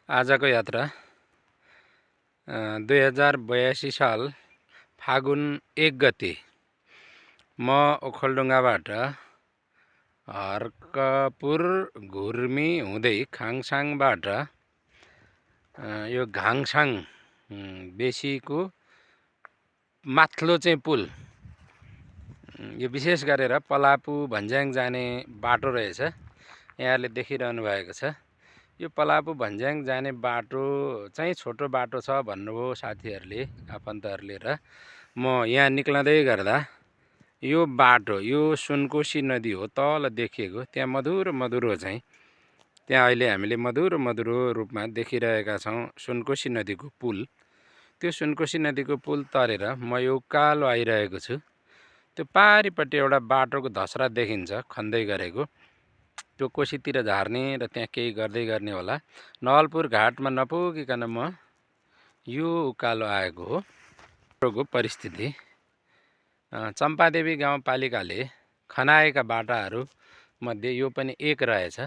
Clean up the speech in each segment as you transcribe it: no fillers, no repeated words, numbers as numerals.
आजको यात्रा 2082 साल फागुन 1 गते म ओखलढुङ्गाबाट हर्कपुर घुर्मी हुँदै खाङसाङबाट यो घाङसाङ बेसीको माथिल्लो चाहिँ पुल, यो विशेष गरेर पलापु भन्ज्याङ जाने बाटो रहेछ। यहाँले देखिरहनु भएको छ। यो पलापु भन्ज्याङ जाने बाटो चाहिँ छोटो बाटो छ भन्नुभयो साथीहरूले, आफन्तहरूले। र म यहाँ निक्लँदै गर्दा यो बाटो, यो सुनकोशी नदी हो तल देखिएको, त्यहाँ मधुरो चाहिँ त्यहाँ अहिले हामीले मधुरो रूपमा देखिरहेका छौँ सुनकोशी नदीको पुल। त्यो सुनकोशी नदीको पुल तरेर म यो उकालो आइरहेको छु। त्यो पारिपट्टि एउटा बाटोको धसरा देखिन्छ खन्दै गरेको, त्यो कोशीतिर झार्ने र त्यहाँ केही गर्दै गर्ने होला। नवलपुर घाटमा नपुगिकन म यो उकालो आएको हो। बाटोको परिस्थिति चम्पादेवी गाउँपालिकाले खनाएका बाटाहरू मध्ये यो पनि एक रहेछ।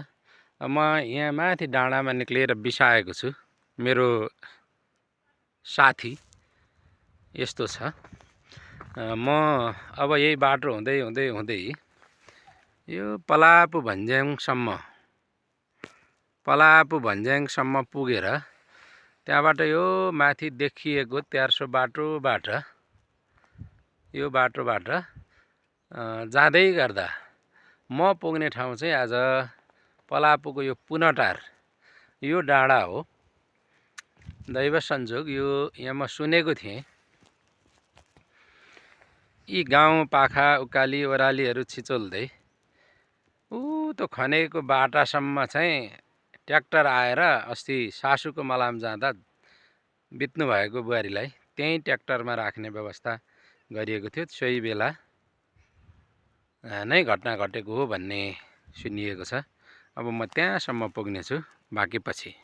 म यहाँ माथि डाँडामा निक्लिएर बिसाएको छु। मेरो साथी यस्तो छ। म अब यही बाटो हुँदै यो पलापु भन्ज्याङसम्म पुगेर त्यहाँबाट यो माथि देखिएको त्यार्सो बाटोबाट यो बाटोबाट जाँदै गर्दा म पुग्ने ठाउँ चाहिँ आज पलापुको यो पुनटार, यो डाँडा हो। दैव संयोग यो यहाँ म सुनेको थिएँ, यी गाउँ पाखा उकाली ओरालीहरू छिचोल्दै त खनेको बाटासम्म चाहिँ ट्र्याक्टर आएर अस्ति सासूको मलाम जाँदा बित्नु भएको बुहारीलाई त्यहीँ ट्र्याक्टरमा राख्ने व्यवस्था गरिएको थियो। सोही बेला नै घटना घटेको हो भन्ने सुनिएको छ। अब म त्यहाँसम्म पुग्नेछु, बाँकी पछि।